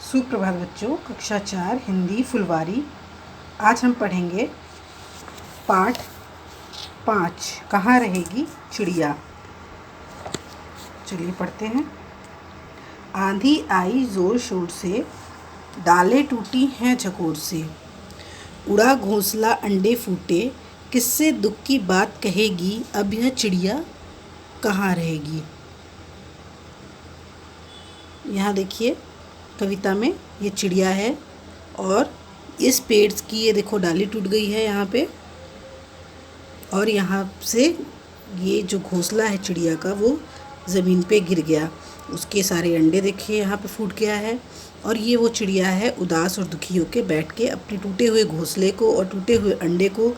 सुप्रभात बच्चों, कक्षा 4 हिंदी फुलवारी। आज हम पढ़ेंगे पाठ 5 कहाँ रहेगी चिड़िया। चलिए पढ़ते हैं। आंधी आई ज़ोर शोर से, डालें टूटी हैं झकोर से, उड़ा घोंसला अंडे फूटे, किससे दुख की बात कहेगी अब यह चिड़िया कहाँ रहेगी। यहाँ देखिए कविता में ये चिड़िया है और इस पेड़ की ये देखो डाली टूट गई है यहाँ पे, और यहाँ से ये जो घोंसला है चिड़िया का वो ज़मीन पे गिर गया। उसके सारे अंडे देखिए यहाँ पे फूट गया है, और ये वो चिड़िया है उदास और दुखी होकर बैठ के अपने टूटे हुए घोंसले को और टूटे हुए अंडे को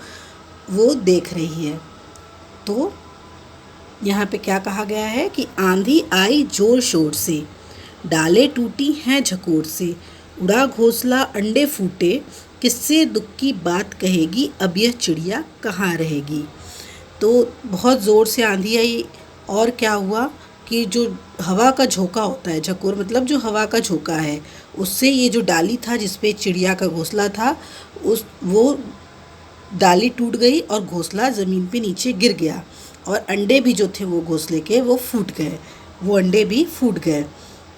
वो देख रही है। तो यहाँ पे क्या कहा गया है कि आंधी आई जोर शोर से, डालें टूटी हैं झकोर से, उड़ा घोंसला अंडे फूटे, किससे दुख की बात कहेगी अब यह चिड़िया कहाँ रहेगी। तो बहुत ज़ोर से आंधी आई और क्या हुआ कि जो हवा का झोंका होता है, झकोर मतलब जो हवा का झोंका है, उससे ये जो डाली था जिसपे चिड़िया का घोंसला था वो डाली टूट गई और घोंसला ज़मीन पे नीचे गिर गया, और अंडे भी जो थे वो घोंसले के वो फूट गए, वो अंडे भी फूट गए।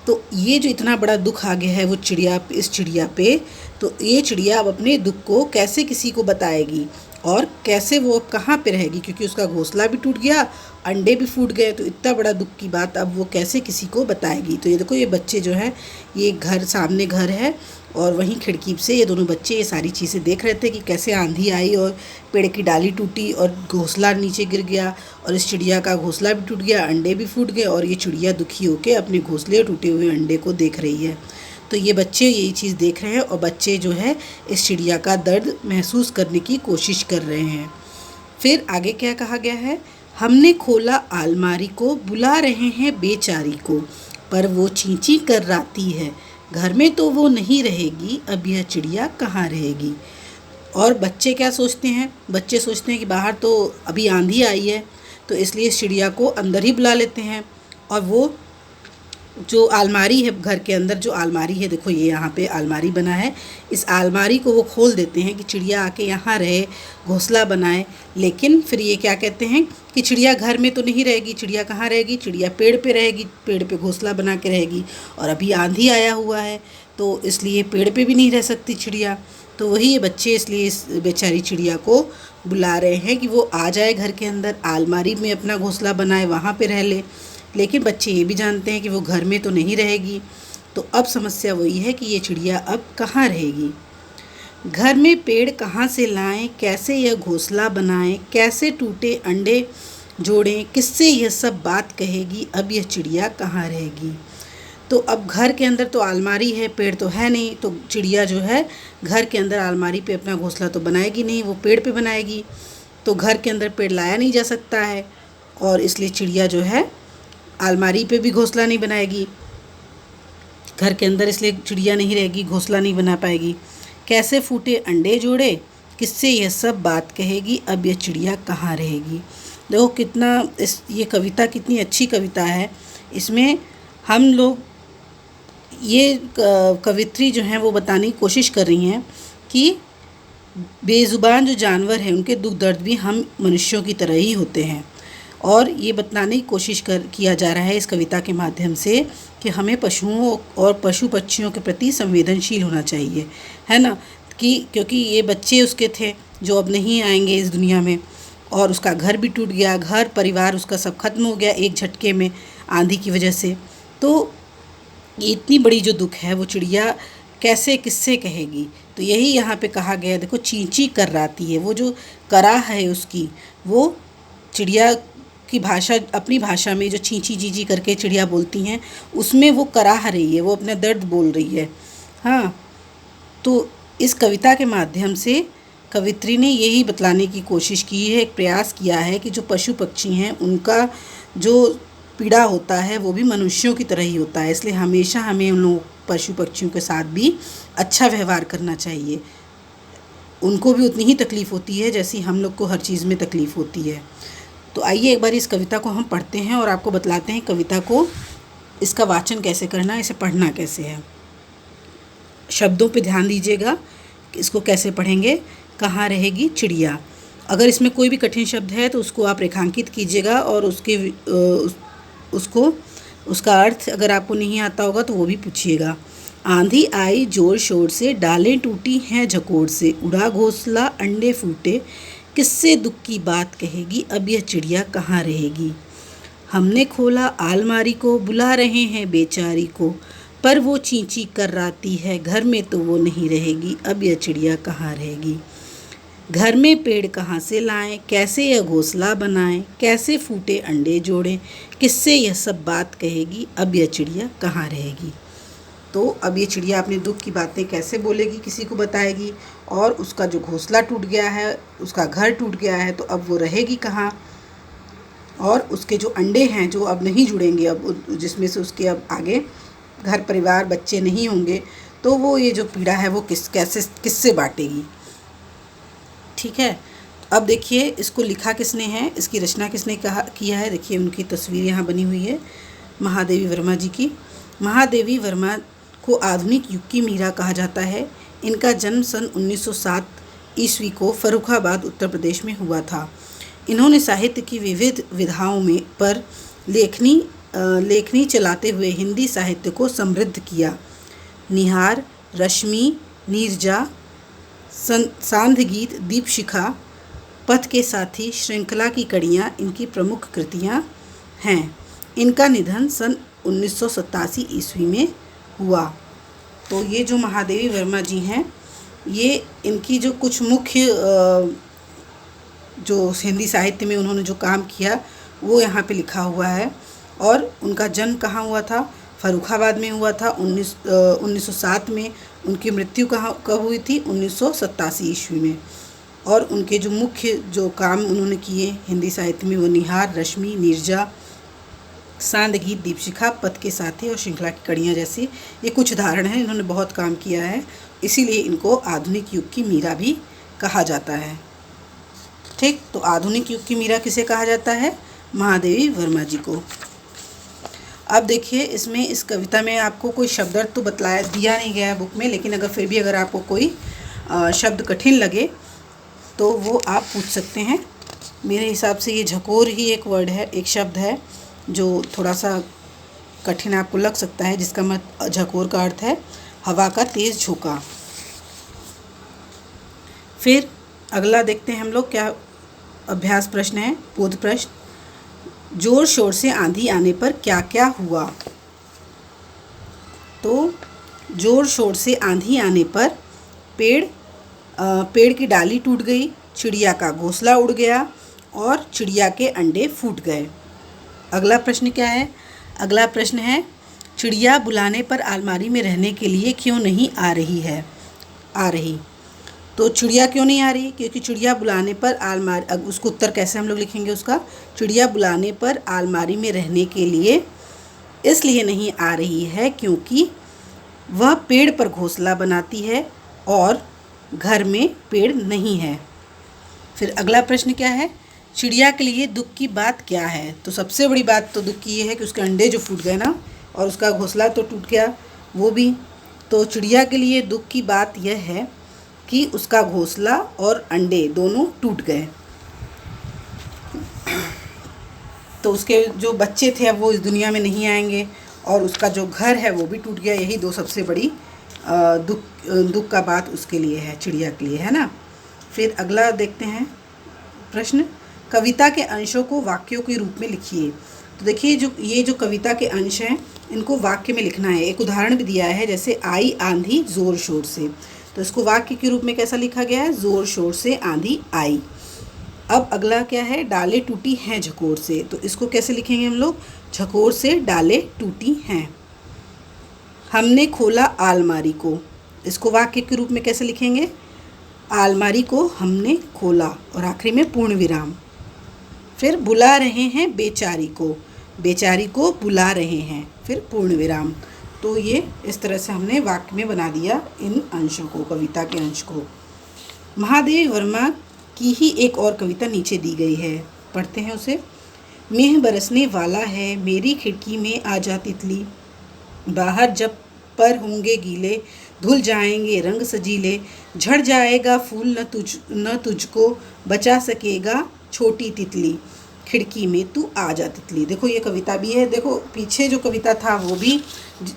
तो ये जो इतना बड़ा दुख आ गया है वो इस चिड़िया पे, तो ये चिड़िया अब अपने दुख को कैसे किसी को बताएगी और कैसे वो अब कहाँ पे रहेगी, क्योंकि उसका घोंसला भी टूट गया, अंडे भी फूट गए। तो इतना बड़ा दुख की बात अब वो कैसे किसी को बताएगी। तो ये देखो ये बच्चे जो है, ये घर सामने घर है और वहीं खिड़की से ये दोनों बच्चे ये सारी चीज़ें देख रहे थे कि कैसे आंधी आई और पेड़ की डाली टूटी और घोंसला नीचे गिर गया, और इस चिड़िया का घोंसला भी टूट गया, अंडे भी फूट गए, और ये चिड़िया दुखी होकर अपने घोंसले और टूटे हुए अंडे को देख रही है। तो ये बच्चे यही चीज़ देख रहे हैं और बच्चे जो है इस चिड़िया का दर्द महसूस करने की कोशिश कर रहे हैं। फिर आगे क्या कहा गया है, हमने खोला अलमारी को, बुला रहे हैं बेचारी को, पर वो चींची कर्राती है, घर में तो वो नहीं रहेगी अब यह चिड़िया कहाँ रहेगी। और बच्चे क्या सोचते हैं, बच्चे सोचते हैं कि बाहर तो अभी आंधी आई है तो इसलिए इस चिड़िया को अंदर ही बुला लेते हैं, और वो जो अलमारी है घर के अंदर, जो अलमारी है देखो ये यहाँ पे अलमारी बना है, इस अलमारी को वो खोल देते हैं कि चिड़िया आके यहाँ रहे, घोंसला बनाए। लेकिन फिर ये क्या कहते हैं कि चिड़िया घर में तो नहीं रहेगी, चिड़िया कहाँ रहेगी, चिड़िया पेड़ पे रहेगी, पेड़ पे घोंसला बना के रहेगी, और अभी आंधी आया हुआ है तो इसलिए पेड़ पे भी नहीं रह सकती चिड़िया। तो वही ये बच्चे इसलिए इस बेचारी चिड़िया को बुला रहे हैं कि वो आ जाए घर के अंदर, अलमारी में अपना घोंसला बनाए, वहाँ पर रह ले। लेकिन बच्चे ये भी जानते हैं कि वो घर में तो नहीं रहेगी। तो अब समस्या वही है कि ये चिड़िया अब कहाँ रहेगी। घर में पेड़ कहाँ से लाएं, कैसे यह घोंसला बनाएं, कैसे टूटे अंडे जोड़ें, किससे यह सब बात कहेगी अब यह चिड़िया कहाँ रहेगी। तो अब घर के अंदर तो अलमारी है, पेड़ तो है नहीं, तो चिड़िया जो है घर के अंदर अलमारी पे अपना घोंसला तो बनाएगी नहीं, वो पेड़ पे बनाएगी। तो घर के अंदर पेड़ लाया नहीं जा सकता है, और इसलिए चिड़िया जो है अलमारी पे भी घोंसला नहीं बनाएगी घर के अंदर, इसलिए चिड़िया नहीं रहेगी, घोंसला नहीं बना पाएगी। कैसे फूटे अंडे जोड़े, किससे यह सब बात कहेगी अब यह चिड़िया कहाँ रहेगी। देखो कितना ये कविता कितनी अच्छी कविता है। इसमें हम लोग ये कवित्री जो हैं वो बताने की कोशिश कर रही हैं कि बेज़ुबान जो जानवर हैं उनके दुख दर्द भी हम मनुष्यों की तरह ही होते हैं, और ये बताने की कोशिश किया जा रहा है इस कविता के माध्यम से कि हमें पशुओं और पशु पक्षियों के प्रति संवेदनशील होना चाहिए, है ना। कि क्योंकि ये बच्चे उसके थे जो अब नहीं आएंगे इस दुनिया में, और उसका घर भी टूट गया, घर परिवार उसका सब खत्म हो गया एक झटके में आंधी की वजह से। तो ये इतनी बड़ी जो दुख है वो चिड़िया कैसे किससे कहेगी। तो यही यहाँ पे कहा गया, देखो चींची कर्राती है, वो जो करा है उसकी, वो चिड़िया की भाषा, अपनी भाषा में जो चींची जीजी करके चिड़िया बोलती हैं उसमें वो कराह रही है, वो अपना दर्द बोल रही है। हाँ, तो इस कविता के माध्यम से कवित्री ने यही बतलाने की कोशिश की है, एक प्रयास किया है कि जो पशु पक्षी हैं उनका जो पीड़ा होता है वो भी मनुष्यों की तरह ही होता है, इसलिए हमेशा हमें उन लोग पशु पक्षियों के साथ भी अच्छा व्यवहार करना चाहिए। उनको भी उतनी ही तकलीफ़ होती है जैसी हम लोग को हर चीज़ में तकलीफ़ होती है। तो आइए एक बार इस कविता को हम पढ़ते हैं और आपको बतलाते हैं कविता को, इसका वाचन कैसे करना है, इसे पढ़ना कैसे है। शब्दों पे ध्यान दीजिएगा, इसको कैसे पढ़ेंगे। कहाँ रहेगी चिड़िया। अगर इसमें कोई भी कठिन शब्द है तो उसको आप रेखांकित कीजिएगा और उसको उसका अर्थ अगर आपको नहीं आता होगा तो वो भी पूछिएगा। आंधी आई जोर शोर से, डालें टूटी हैं झकोर से, उड़ा घोंसला अंडे फूटे, किससे दुख की बात कहेगी, अब यह चिड़िया कहाँ रहेगी। हमने खोला आलमारी को, बुला रहे हैं बेचारी को, पर वो चींची कर्राती है, घर में तो वो नहीं रहेगी, अब यह चिड़िया कहाँ रहेगी। घर में पेड़ कहाँ से लाएं, कैसे यह घोंसला बनाएं, कैसे फूटे अंडे जोड़ें, किससे यह सब बात कहेगी, अब यह चिड़िया कहाँ रहेगी। तो अब ये चिड़िया अपने दुख की बातें कैसे बोलेगी, किसी को बताएगी, और उसका जो घोंसला टूट गया है, उसका घर टूट गया है, तो अब वो रहेगी कहाँ, और उसके जो अंडे हैं जो अब नहीं जुड़ेंगे, अब जिसमें से उसके अब आगे घर परिवार बच्चे नहीं होंगे, तो वो ये जो पीड़ा है वो किससे बांटेगी। ठीक है। अब देखिए इसको लिखा किसने है, इसकी रचना किसने किया है। देखिए उनकी तस्वीर यहाँ बनी हुई है महादेवी वर्मा जी की। महादेवी वर्मा को आधुनिक युग की मीरा कहा जाता है। इनका जन्म सन 1907 ईस्वी को फर्रुखाबाद उत्तर प्रदेश में हुआ था। इन्होंने साहित्य की विविध विधाओं में पर लेखनी चलाते हुए हिंदी साहित्य को समृद्ध किया। निहार, रश्मि, नीरजा, सांध गीत, दीपशिखा, पथ के साथी, श्रृंखला की कड़ियाँ इनकी प्रमुख कृतियाँ हैं। इनका निधन सन 1987 ईस्वी में हुआ। तो ये जो महादेवी वर्मा जी हैं, ये इनकी जो कुछ मुख्य जो हिंदी साहित्य में उन्होंने जो काम किया वो यहाँ पे लिखा हुआ है। और उनका जन्म कहाँ हुआ था, फर्रुखाबाद में हुआ था 1907 में। उनकी मृत्यु कब हुई थी, 1987 ईस्वी में। और उनके जो मुख्य जो काम उन्होंने किए हिंदी साहित्य में वो निहार, रश्मि, नीरजा, सांध गीत, दीपशिखा, पथ के साथी और श्रृंखला की कड़ियाँ जैसी ये कुछ उदाहरण हैं। इन्होंने बहुत काम किया है, इसीलिए इनको आधुनिक युग की मीरा भी कहा जाता है। ठीक, तो आधुनिक युग की मीरा किसे कहा जाता है, महादेवी वर्मा जी को। अब देखिए इसमें इस कविता में आपको कोई शब्दार्थ तो दिया नहीं गया है बुक में, लेकिन फिर भी अगर आपको कोई शब्द कठिन लगे तो वो आप पूछ सकते हैं। मेरे हिसाब से ये झकोर ही एक वर्ड है, एक शब्द है जो थोड़ा सा कठिन आपको लग सकता है, जिसका झकोर का अर्थ है हवा का तेज़ झोंका। फिर अगला देखते हैं हम लोग क्या अभ्यास प्रश्न है, बोध प्रश्न। जोर शोर से आंधी आने पर क्या क्या हुआ। तो जोर शोर से आंधी आने पर पेड़ की डाली टूट गई, चिड़िया का घोंसला उड़ गया और चिड़िया के अंडे फूट गए। अगला प्रश्न क्या है, अगला प्रश्न है चिड़िया बुलाने पर अलमारी में रहने के लिए क्यों नहीं आ रही। तो चिड़िया क्यों नहीं आ रही, क्योंकि चिड़िया बुलाने पर अलमारी, उसको उत्तर कैसे हम लोग लिखेंगे उसका, चिड़िया बुलाने पर अलमारी में रहने के लिए इसलिए नहीं आ रही है क्योंकि वह पेड़ पर घोंसला बनाती है और घर में पेड़ नहीं है। फिर अगला प्रश्न क्या है, चिड़िया के लिए दुख की बात क्या है। तो सबसे बड़ी बात तो दुख की ये है कि उसके अंडे जो फूट गए ना, और उसका घोंसला तो टूट गया वो भी। तो चिड़िया के लिए दुख की बात यह है कि उसका घोंसला और अंडे दोनों टूट गए। तो उसके जो बच्चे थे अब वो इस दुनिया में नहीं आएंगे, और उसका जो घर है वो भी टूट गया। यही दो सबसे बड़ी दुख का बात उसके लिए है, चिड़िया के लिए, है ना। फिर अगला देखते हैं प्रश्न, कविता के अंशों को वाक्यों के रूप में लिखिए। तो देखिए ये जो कविता के अंश हैं इनको वाक्य में लिखना है। एक उदाहरण भी दिया है, जैसे आई आंधी जोर शोर से, तो इसको वाक्य के रूप में कैसा लिखा गया है, जोर शोर से आंधी आई। अब अगला क्या है, डाले टूटी हैं झकोर से, तो इसको कैसे लिखेंगे हम लोग, झकोर से डाले टूटी हैं। हमने खोला आलमारी को, इसको वाक्य के रूप में कैसे लिखेंगे, आलमारी को हमने खोला, और आखिरी में पूर्ण विराम। फिर बुला रहे हैं बेचारी को बुला रहे हैं, फिर पूर्ण विराम। तो ये इस तरह से हमने वाक्य में बना दिया इन अंशों को, कविता के अंश को। महादेवी वर्मा की ही एक और कविता नीचे दी गई है, पढ़ते हैं उसे। मेह बरसने वाला है, मेरी खिड़की में आ जा तितली, बाहर जब पर होंगे गीले, धुल जाएंगे रंग सजीले, झड़ जाएगा फूल न तुझको बचा सकेगा छोटी तितली, खिड़की में तू आ जा तितली। देखो ये कविता भी है। देखो पीछे जो कविता था वो भी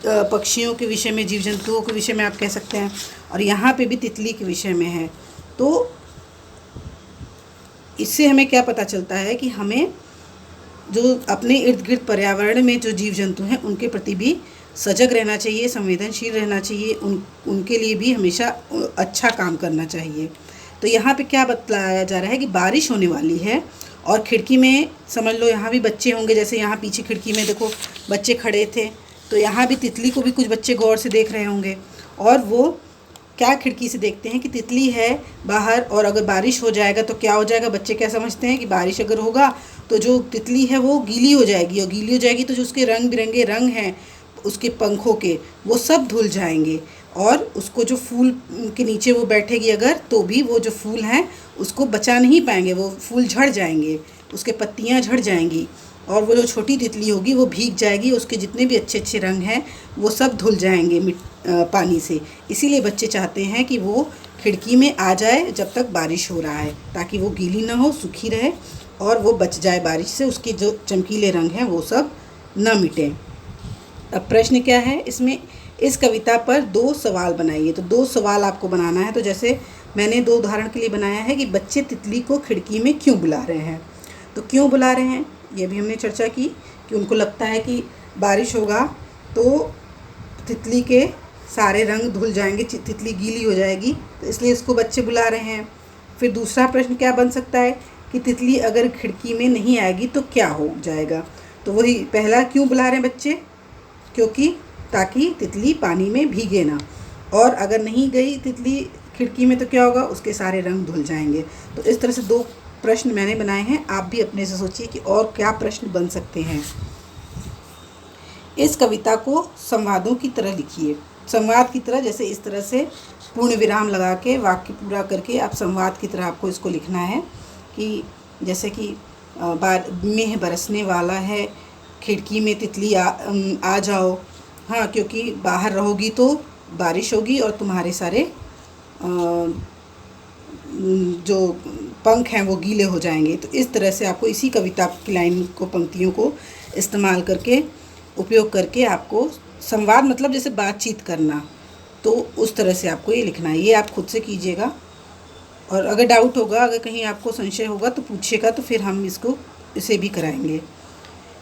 पक्षियों के विषय में, जीव जंतुओं के विषय में आप कह सकते हैं, और यहाँ पे भी तितली के विषय में है। तो इससे हमें क्या पता चलता है कि हमें जो अपने इर्द गिर्द पर्यावरण में जो जीव जंतु हैं उनके प्रति भी सजग रहना चाहिए, संवेदनशील रहना चाहिए, उनके लिए भी हमेशा अच्छा काम करना चाहिए। तो यहाँ पे क्या बतलाया जा रहा है कि बारिश होने वाली है और खिड़की में समझ लो यहाँ भी बच्चे होंगे, जैसे यहाँ पीछे खिड़की में देखो बच्चे खड़े थे, तो यहाँ भी तितली को भी कुछ बच्चे गौर से देख रहे होंगे, और वो क्या खिड़की से देखते हैं कि तितली है बाहर, और अगर बारिश हो जाएगा तो क्या हो जाएगा। बच्चे क्या समझते हैं कि बारिश अगर होगा तो जो तितली है वो गीली हो जाएगी, और गीली हो जाएगी तो जो उसके रंग बिरंगे रंग हैं उसके पंखों के वो सब धुल जाएंगे, और उसको जो फूल के नीचे वो बैठेगी अगर, तो भी वो जो फूल हैं उसको बचा नहीं पाएंगे, वो फूल झड़ जाएंगे, उसके पत्तियाँ झड़ जाएंगी, और वो जो छोटी तितली होगी वो भीग जाएगी, उसके जितने भी अच्छे अच्छे रंग हैं वो सब धुल जाएंगे पानी से। इसीलिए बच्चे चाहते हैं कि वो खिड़की में आ जाए जब तक बारिश हो रहा है, ताकि वो गीली ना हो, सूखी रहे और वो बच जाए बारिश से, उसके जो चमकीले रंग हैं वो सब न मिटें। अब प्रश्न क्या है इसमें, इस कविता पर 2 सवाल बनाइए। तो 2 सवाल आपको बनाना है। तो जैसे मैंने 2 उदाहरण के लिए बनाया है कि बच्चे तितली को खिड़की में क्यों बुला रहे हैं। तो क्यों बुला रहे हैं ये भी हमने चर्चा की कि उनको लगता है कि बारिश होगा तो तितली के सारे रंग धुल जाएंगे, तितली गीली हो जाएगी, तो इसलिए इसको बच्चे बुला रहे हैं। फिर दूसरा प्रश्न क्या बन सकता है कि तितली अगर खिड़की में नहीं आएगी तो क्या हो जाएगा। तो वही पहला क्यों बुला रहे हैं बच्चे, क्योंकि ताकि तितली पानी में भीगे ना, और अगर नहीं गई तितली खिड़की में तो क्या होगा, उसके सारे रंग धुल जाएंगे। तो इस तरह से 2 प्रश्न मैंने बनाए हैं, आप भी अपने से सोचिए कि और क्या प्रश्न बन सकते हैं। इस कविता को संवादों की तरह लिखिए, संवाद की तरह, जैसे इस तरह से पूर्ण विराम लगा के वाक्य पूरा करके आप संवाद की तरह आपको इसको लिखना है कि जैसे कि मेघ बरसने वाला है, खिड़की में तितली आ जाओ, हाँ क्योंकि बाहर रहोगी तो बारिश होगी और तुम्हारे सारे जो पंख हैं वो गीले हो जाएंगे। तो इस तरह से आपको इसी कविता की लाइन को, पंक्तियों को इस्तेमाल करके, उपयोग करके आपको संवाद मतलब जैसे बातचीत करना, तो उस तरह से आपको ये लिखना है। ये आप खुद से कीजिएगा, और अगर डाउट होगा, अगर कहीं आपको संशय होगा तो पूछिएगा, तो फिर हम इसे भी कराएंगे।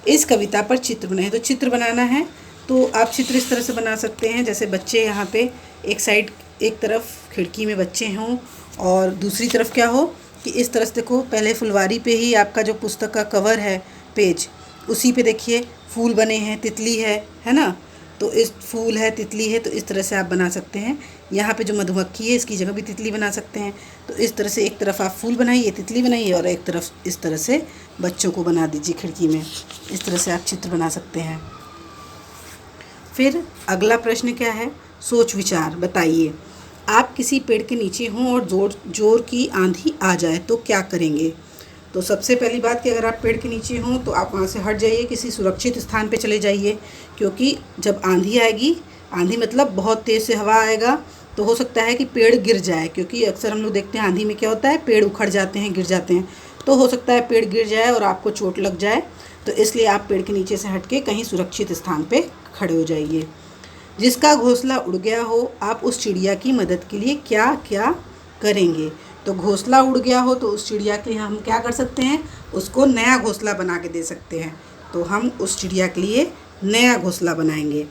इस कविता पर चित्र बनाएं। तो चित्र बनाना है तो आप चित्र इस तरह से बना सकते हैं, जैसे बच्चे यहाँ पे एक तरफ खिड़की में बच्चे हों और दूसरी तरफ क्या हो कि इस तरह से देखो, पहले फुलवारी पे ही आपका जो पुस्तक का कवर है पेज, उसी पे देखिए फूल बने हैं, तितली है ना, तो इस फूल है, तितली है, तो इस तरह से आप बना सकते हैं। यहाँ पे जो मधुमक्खी है इसकी जगह भी तितली बना सकते हैं। तो इस तरह से एक तरफ आप फूल बनाइए, तितली बनाइए, और एक तरफ इस तरह से बच्चों को बना दीजिए खिड़की में। इस तरह से आप चित्र बना सकते हैं। फिर अगला प्रश्न क्या है, सोच विचार बताइए। आप किसी पेड़ के नीचे हों और जोर की आंधी आ जाए तो क्या करेंगे। तो सबसे पहली बात कि अगर आप पेड़ के नीचे हों तो आप वहाँ से हट जाइए, किसी सुरक्षित स्थान पे चले जाइए, क्योंकि जब आंधी आएगी, आंधी मतलब बहुत तेज़ से हवा आएगा, तो हो सकता है कि पेड़ गिर जाए, क्योंकि अक्सर हम लोग देखते हैं आंधी में क्या होता है, पेड़ उखड़ जाते हैं, गिर जाते हैं, तो हो सकता है पेड़ गिर जाए और आपको चोट लग जाए। तो इसलिए आप पेड़ के नीचे से हट के कहीं सुरक्षित स्थान पर खड़े हो जाइए। जिसका घोंसला उड़ गया हो, आप उस चिड़िया की मदद के लिए क्या क्या करेंगे। तो घोंसला उड़ गया हो तो उस चिड़िया के लिए हम क्या कर सकते हैं, उसको नया घोंसला बना के दे सकते हैं। तो हम उस चिड़िया के लिए नया घोंसला बनाएंगे।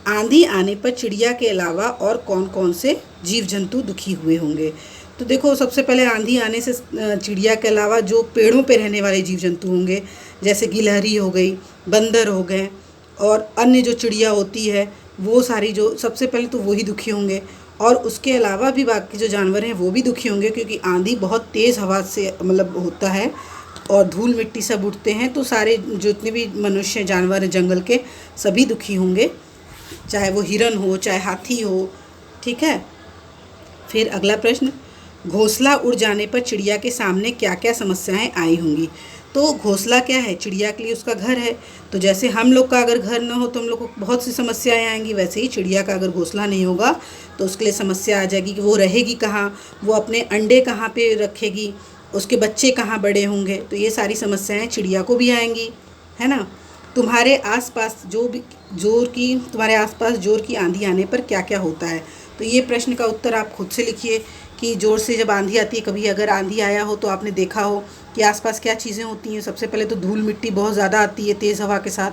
आंधी आने पर चिड़िया के अलावा और कौन कौन से जीव जंतु दुखी हुए होंगे। तो देखो, सबसे पहले आंधी आने से चिड़िया के अलावा जो पेड़ों पे रहने वाले जीव जंतु होंगे, जैसे गिलहरी हो गई, बंदर हो गए, और अन्य जो चिड़िया होती है वो सारी, जो सबसे पहले तो वही दुखी होंगे, और उसके अलावा भी बाकी जो जानवर हैं वो भी दुखी होंगे, क्योंकि आंधी बहुत तेज़ हवा से मतलब होता है और धूल मिट्टी सब उड़ते हैं, तो सारे जितने भी मनुष्य जानवर हैं जंगल के सभी दुखी होंगे, चाहे वो हिरन हो चाहे हाथी हो। ठीक है। फिर अगला प्रश्न, घोंसला उड़ जाने पर चिड़िया के सामने क्या क्या समस्याएं आई होंगी। तो घोंसला क्या है, चिड़िया के लिए उसका घर है। तो जैसे हम लोग का अगर घर ना हो तो हम लोग को बहुत सी समस्याएं आएंगी, वैसे ही चिड़िया का अगर घोंसला नहीं होगा तो उसके लिए समस्या आ जाएगी कि वो रहेगी कहाँ, वो अपने अंडे कहाँ पे रखेगी, उसके बच्चे कहाँ बड़े होंगे। तो ये सारी समस्याएं चिड़िया को भी आएंगी, है ना। तुम्हारे आसपास तुम्हारे आसपास जोर की आंधी आने पर क्या क्या होता है। तो ये प्रश्न का उत्तर आप खुद से लिखिए कि ज़ोर से जब आंधी आती है, कभी अगर आंधी आया हो तो आपने देखा हो कि आसपास क्या चीज़ें होती हैं। सबसे पहले तो धूल मिट्टी बहुत ज़्यादा आती है तेज़ हवा के साथ,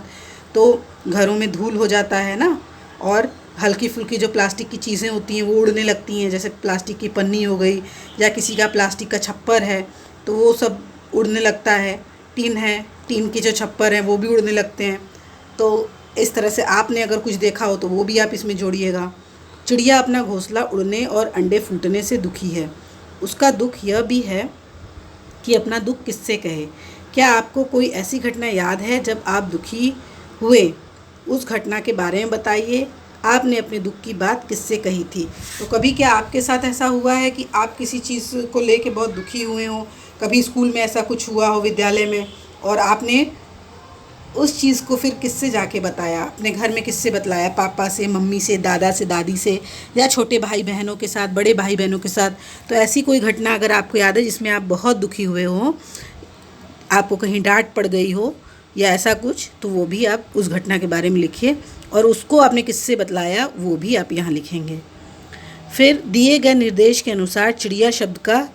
तो घरों में धूल हो जाता है ना। और हल्की फुल्की जो प्लास्टिक की चीज़ें होती हैं वो उड़ने लगती हैं, जैसे प्लास्टिक की पन्नी हो गई या किसी का प्लास्टिक का छप्पर है तो वो सब उड़ने लगता है। टीन है, टीन के जो छप्पर हैं वो भी उड़ने लगते हैं। तो इस तरह से आपने अगर कुछ देखा हो तो वो भी आप इसमें जोड़िएगा। चिड़िया अपना घोंसला उड़ने और अंडे फूटने से दुखी है। उसका दुख यह भी है कि अपना दुख किससे कहे। क्या आपको कोई ऐसी घटना याद है जब आप दुखी हुए? उस घटना के बारे में बताइए। आपने अपने दुख की बात किससे कही थी? तो कभी क्या आपके साथ ऐसा हुआ है कि आप किसी चीज़ को लेके बहुत दुखी हुए हों? कभी स्कूल में ऐसा कुछ हुआ हो, विद्यालय में, और आपने उस चीज़ को फिर किससे जाके बताया? अपने घर में किससे बतलाया? पापा से, मम्मी से, दादा से, दादी से, या छोटे भाई बहनों के साथ, बड़े भाई बहनों के साथ। तो ऐसी कोई घटना अगर आपको याद है जिसमें आप बहुत दुखी हुए हो, आपको कहीं डांट पड़ गई हो या ऐसा कुछ, तो वो भी आप उस घटना के बारे में लिखिए। और उसको आपने किससे बतलाया वो भी आप यहाँ लिखेंगे। फिर दिए गए निर्देश के अनुसार चिड़िया शब्द का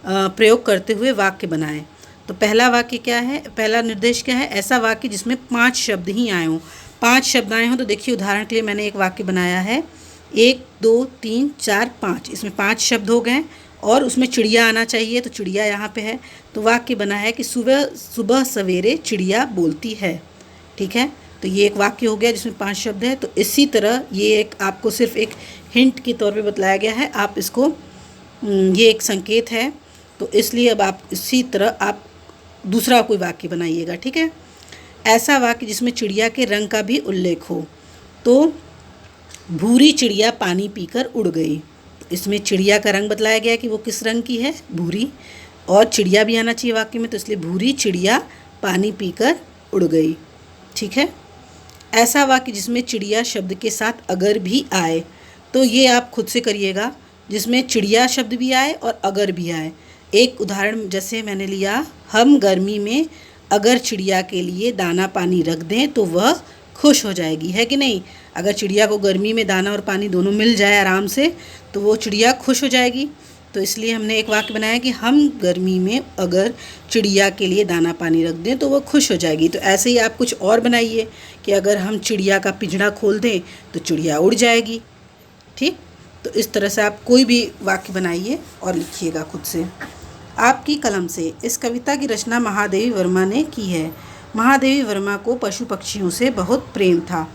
प्रयोग करते हुए वाक्य बनाएं। तो पहला वाक्य क्या है, पहला निर्देश क्या है? ऐसा वाक्य जिसमें 5 शब्द ही आए हों। 5 शब्द आए हों तो देखिए उदाहरण के लिए मैंने एक वाक्य बनाया है, 1 2 3 4 5, इसमें 5 शब्द हो गए और उसमें चिड़िया आना चाहिए, तो चिड़िया यहाँ पे है। तो वाक्य बना है कि सुबह सुबह सवेरे चिड़िया बोलती है। ठीक है, तो ये एक वाक्य हो गया जिसमें 5 शब्द है। तो इसी तरह ये एक आपको सिर्फ एक हिंट के तौर पे बतलाया गया है, आप इसको ये एक संकेत है, तो इसलिए अब आप इसी तरह आप दूसरा कोई वाक्य बनाइएगा। ठीक है, ऐसा वाक्य जिसमें चिड़िया के रंग का भी उल्लेख हो। तो भूरी चिड़िया पानी पीकर उड़ गई, इसमें चिड़िया का रंग बतलाया गया कि वो किस रंग की है, भूरी, और चिड़िया भी आना चाहिए वाक्य में, तो इसलिए भूरी चिड़िया पानी पीकर उड़ गई। ठीक है, ऐसा वाक्य जिसमें चिड़िया शब्द के साथ अगर भी आए, तो ये आप खुद से करिएगा, जिसमें चिड़िया शब्द भी आए और अगर भी आए। एक उदाहरण जैसे मैंने लिया, हम गर्मी में अगर चिड़िया के लिए दाना पानी रख दें तो वह खुश हो जाएगी, है कि नहीं। अगर चिड़िया को गर्मी में दाना और पानी दोनों मिल जाए आराम से तो वो चिड़िया खुश हो जाएगी। तो इसलिए हमने एक वाक्य बनाया कि हम गर्मी में अगर चिड़िया के लिए दाना पानी रख दें तो वह खुश हो जाएगी। तो ऐसे ही आप कुछ और बनाइए कि अगर हम चिड़िया का पिंजरा खोल दें तो चिड़िया उड़ जाएगी। ठीक, तो इस तरह से आप कोई भी वाक्य बनाइए और लिखिएगा खुद से। आपकी कलम से इस कविता की रचना महादेवी वर्मा ने की है। महादेवी वर्मा को पशु पक्षियों से बहुत प्रेम था।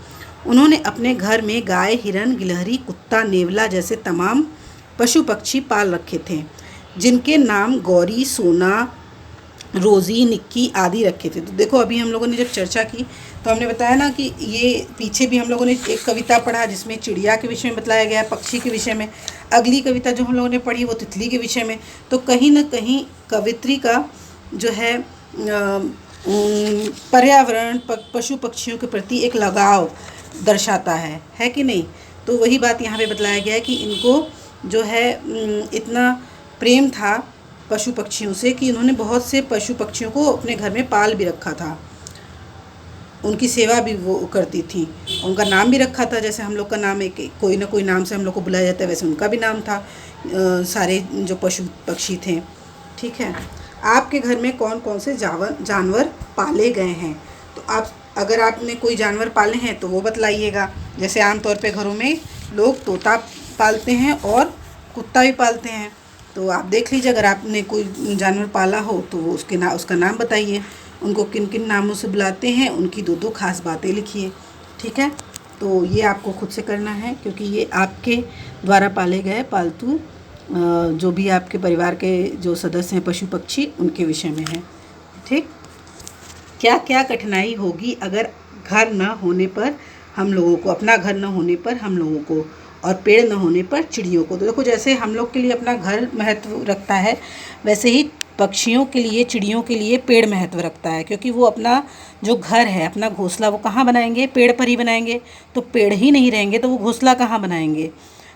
उन्होंने अपने घर में गाय, हिरन, गिलहरी, कुत्ता, नेवला जैसे तमाम पशु पक्षी पाल रखे थे, जिनके नाम गौरी, सोना, रोज़ी, निक्की आदि रखे थे। तो देखो अभी हम लोगों ने जब चर्चा की तो हमने बताया ना कि ये पीछे भी हम लोगों ने एक कविता पढ़ा जिसमें चिड़िया के विषय में बतलाया गया, पक्षी के विषय में। अगली कविता जो हम लोगों ने पढ़ी वो तितली के विषय में। तो कहीं ना कहीं कवित्री का जो है पर्यावरण, पशु पक्षियों के प्रति एक लगाव दर्शाता है कि नहीं। तो वही बात यहाँ पे बतलाया गया है कि इनको जो है इतना प्रेम था पशु पक्षियों से कि इन्होंने बहुत से पशु पक्षियों को अपने घर में पाल भी रखा था, उनकी सेवा भी वो करती थी, उनका नाम भी रखा था। जैसे हम लोग का नाम एक कोई ना कोई नाम से हम लोग को बुलाया जाता है, वैसे उनका भी नाम था, सारे जो पशु पक्षी थे। ठीक है, आपके घर में कौन कौन से जानवर पाले गए हैं? तो आप अगर आपने कोई जानवर पाले हैं तो वो बतलाइएगा। जैसे आमतौर पे घरों में लोग तोता पालते हैं और कुत्ता भी पालते हैं, तो आप देख लीजिए अगर आपने कोई जानवर पाला हो तो वो उसका नाम बताइए, उनको किन किन नामों से बुलाते हैं, उनकी 2-2 खास बातें लिखिए। ठीक है, तो ये आपको खुद से करना है क्योंकि ये आपके द्वारा पाले गए पालतू जो भी आपके परिवार के जो सदस्य हैं पशु पक्षी, उनके विषय में है। ठीक, क्या क्या कठिनाई होगी अगर घर न होने पर हम लोगों को, अपना घर न होने पर हम लोगों को, और पेड़ न होने पर चिड़ियों को। तो देखो जैसे हम लोग के लिए अपना घर महत्व रखता है, वैसे ही पक्षियों के लिए, चिड़ियों के लिए पेड़ महत्व रखता है, क्योंकि वो अपना जो घर है, अपना घोंसला वो कहाँ बनाएंगे? पेड़ पर ही बनाएंगे। तो पेड़ ही नहीं रहेंगे तो वो घोंसला कहाँ बनाएंगे?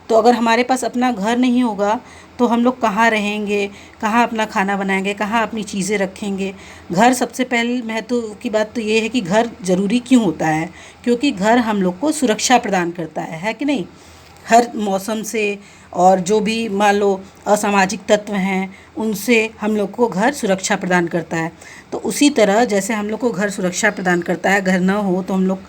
तो अगर हमारे पास अपना घर नहीं होगा तो हम लोग कहाँ रहेंगे, कहाँ अपना खाना बनाएंगे, कहाँ अपनी चीज़ें रखेंगे? घर सबसे पहले महत्व की बात तो ये है कि घर ज़रूरी क्यों होता है? क्योंकि घर हम लोग को सुरक्षा प्रदान करता है कि नहीं? हर मौसम से, और जो भी मान लो असामाजिक तत्व हैं उनसे हम लोग को घर सुरक्षा प्रदान करता है। तो उसी तरह जैसे हम लोग को घर सुरक्षा प्रदान करता है, घर ना हो तो हम लोग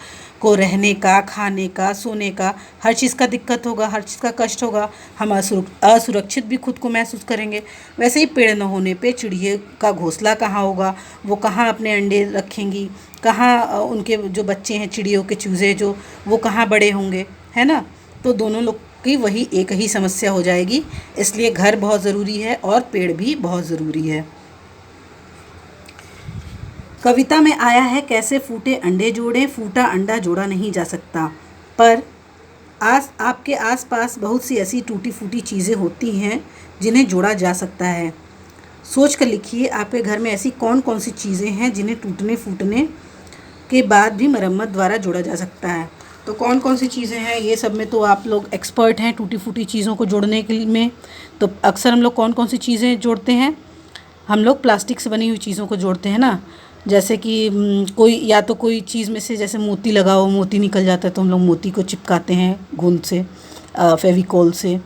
को रहने का, खाने का, सोने का, हर चीज़ का दिक्कत होगा, हर चीज़ का कष्ट होगा, हम असुरक्षित भी खुद को महसूस करेंगे। वैसे ही पेड़ न होने पे चिड़िया का घोंसला कहाँ होगा, वो कहाँ अपने अंडे रखेंगी, कहाँ उनके जो बच्चे हैं चिड़ियों के चूज़े जो, वो कहाँ बड़े होंगे, है ना? तो दोनों लोग की वही एक ही समस्या हो जाएगी। इसलिए घर बहुत ज़रूरी है और पेड़ भी बहुत ज़रूरी है। कविता में आया है, कैसे फूटे अंडे जोड़े, फूटा अंडा जोड़ा नहीं जा सकता। पर आपके आसपास बहुत सी ऐसी टूटी फूटी चीज़ें होती हैं जिन्हें जोड़ा जा सकता है। सोच कर लिखिए, आपके घर में ऐसी कौन कौन सी चीज़ें हैं जिन्हें टूटने फूटने के बाद भी मरम्मत द्वारा जोड़ा जा सकता है। तो कौन कौन सी चीज़ें हैं, ये सब में तो आप लोग एक्सपर्ट हैं टूटी फूटी चीज़ों को जोड़ने के लिए में। तो अक्सर हम लोग कौन कौन सी चीज़ें जोड़ते हैं? हम लोग प्लास्टिक से बनी हुई चीज़ों को जोड़ते हैं ना। जैसे कि कोई या तो कोई चीज़ में से जैसे मोती लगाओ, मोती निकल जाता है तो हम लोग मोती को चिपकाते हैं गूंद से, फेविकोल से।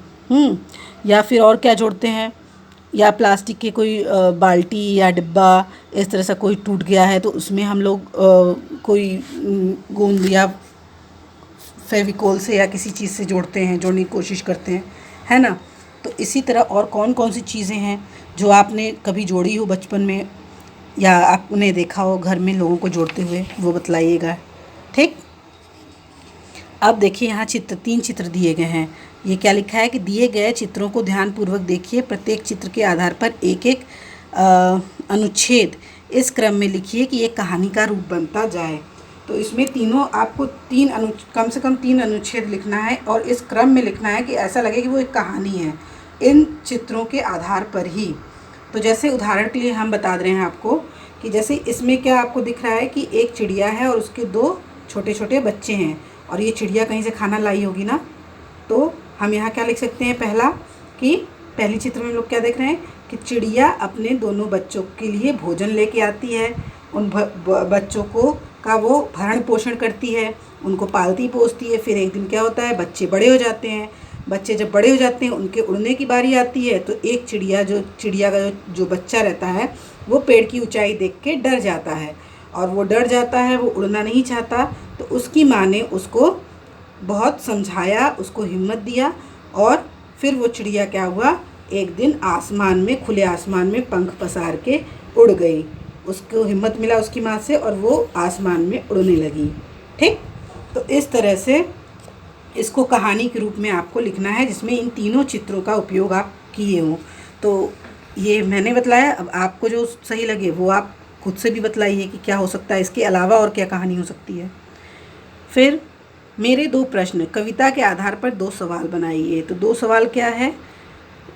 या फिर और क्या जोड़ते हैं? या प्लास्टिक के कोई बाल्टी या डिब्बा इस तरह से कोई टूट गया है तो उसमें हम लोग कोई गोंद या फेविकोल से या किसी चीज़ से जोड़ते हैं, जोड़ने की कोशिश करते हैं, है ना? तो इसी तरह और कौन कौन सी चीज़ें हैं जो आपने कभी जोड़ी हो बचपन में, या आपने देखा हो घर में लोगों को जोड़ते हुए, वो बतलाइएगा। ठीक, अब देखिए यहाँ तीन चित्र दिए गए हैं। ये क्या लिखा है कि दिए गए चित्रों को ध्यानपूर्वक देखिए, प्रत्येक चित्र के आधार पर एक एक अनुच्छेद इस क्रम में लिखिए कि एक कहानी का रूप बनता जाए। तो इसमें तीनों आपको कम से कम 3 अनुच्छेद लिखना है और इस क्रम में लिखना है कि ऐसा लगे कि वो एक कहानी है, इन चित्रों के आधार पर ही। तो जैसे उदाहरण के लिए हम बता रहे हैं आपको कि जैसे इसमें क्या आपको दिख रहा है कि एक चिड़िया है और उसके 2 छोटे छोटे बच्चे हैं, और ये चिड़िया कहीं से खाना लाई होगी ना। तो हम यहाँ क्या लिख सकते हैं? पहला कि पहली चित्र में हम लोग क्या देख रहे हैं कि चिड़िया अपने दोनों बच्चों के लिए भोजन लेके आती है, उन बच्चों को का वो भरण पोषण करती है, उनको पालती पोसती है। फिर एक दिन क्या होता है, बच्चे बड़े हो जाते हैं। बच्चे जब बड़े हो जाते हैं, उनके उड़ने की बारी आती है, तो एक चिड़िया का जो बच्चा रहता है वो पेड़ की ऊंचाई देख के डर जाता है, और वो डर जाता है, वो उड़ना नहीं चाहता। तो उसकी माँ ने उसको बहुत समझाया, उसको हिम्मत दिया, और फिर वो चिड़िया क्या हुआ, एक दिन आसमान में, खुले आसमान में पंख पसार के उड़ गई। उसको हिम्मत मिला उसकी माँ से और वो आसमान में उड़ने लगी। ठीक, तो इस तरह से इसको कहानी के रूप में आपको लिखना है जिसमें इन तीनों चित्रों का उपयोग आप किए हों। तो ये मैंने बतलाया, अब आपको जो सही लगे वो आप खुद से भी बतलाइए कि क्या हो सकता है, इसके अलावा और क्या कहानी हो सकती है। फिर मेरे 2 प्रश्न, कविता के आधार पर 2 सवाल बनाइए। तो 2 सवाल क्या है,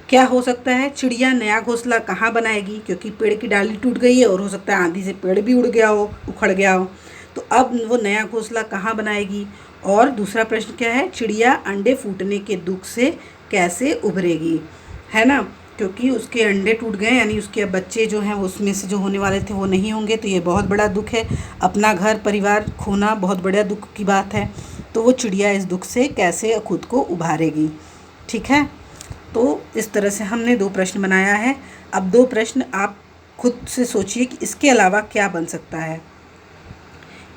क्या हो सकता है? चिड़िया नया घोंसला कहाँ बनाएगी, क्योंकि पेड़ की डाली टूट गई है और हो सकता है आंधी से पेड़ भी उड़ गया हो, उखड़ गया हो। तो अब वो नया घोंसला कहाँ बनाएगी? और दूसरा प्रश्न क्या है, चिड़िया अंडे फूटने के दुख से कैसे उभरेगी, है ना? क्योंकि उसके अंडे टूट गए, यानी उसके बच्चे जो हैं उसमें से जो होने वाले थे वो नहीं होंगे। तो ये बहुत बड़ा दुख है, अपना घर परिवार खोना बहुत बड़ा दुख की बात है। तो वो चिड़िया इस दुख से कैसे खुद को उभारेगी। ठीक है, तो इस तरह से हमने 2 प्रश्न बनाया है। अब 2 प्रश्न आप खुद से सोचिए कि इसके अलावा क्या बन सकता है।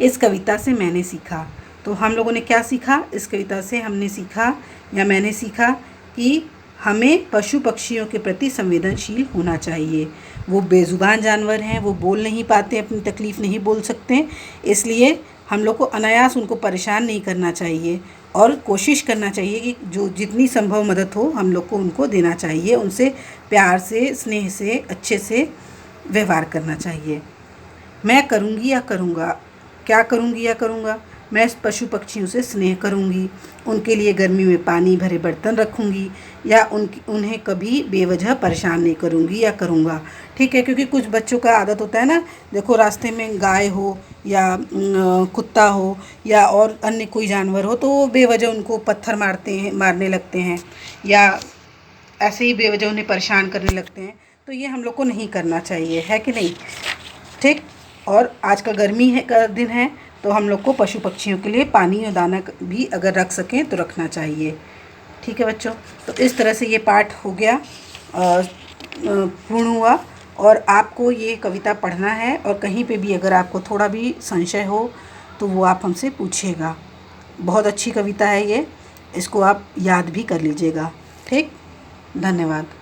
इस कविता से मैंने सीखा, तो हम लोगों ने क्या सीखा? इस कविता से हमने सीखा, या मैंने सीखा कि हमें पशु पक्षियों के प्रति संवेदनशील होना चाहिए। वो बेज़ुबान जानवर हैं, वो बोल नहीं पाते, अपनी तकलीफ़ नहीं बोल सकते, इसलिए हम लोग को अनायास उनको परेशान नहीं करना चाहिए और कोशिश करना चाहिए कि जो जितनी संभव मदद हो हम लोग को उनको देना चाहिए, उनसे प्यार से, स्नेह से, अच्छे से व्यवहार करना चाहिए। मैं करूँगी या करूँगा, क्या करूँगी या करूँगा? मैं पशु पक्षियों से स्नेह करूँगी, उनके लिए गर्मी में पानी भरे बर्तन रखूँगी, या उन्हें कभी बेवजह परेशान नहीं करूँगी या करूँगा। ठीक है, क्योंकि कुछ बच्चों का आदत होता है ना, देखो रास्ते में गाय हो या कुत्ता हो या और अन्य कोई जानवर हो, तो वो बेवजह उनको पत्थर मारने लगते हैं, या ऐसे ही बेवजह उन्हें परेशान करने लगते हैं। तो ये हम लोग को नहीं करना चाहिए, है कि नहीं? ठीक। और आज का गर्मी का दिन है, तो हम लोग को पशु पक्षियों के लिए पानी और दाना भी अगर रख सकें तो रखना चाहिए। ठीक है बच्चों, तो इस तरह से ये पाठ हो गया, पूर्ण हुआ। और आपको ये कविता पढ़ना है, और कहीं पे भी अगर आपको थोड़ा भी संशय हो तो वो आप हमसे पूछिएगा। बहुत अच्छी कविता है ये, इसको आप याद भी कर लीजिएगा। ठीक, धन्यवाद।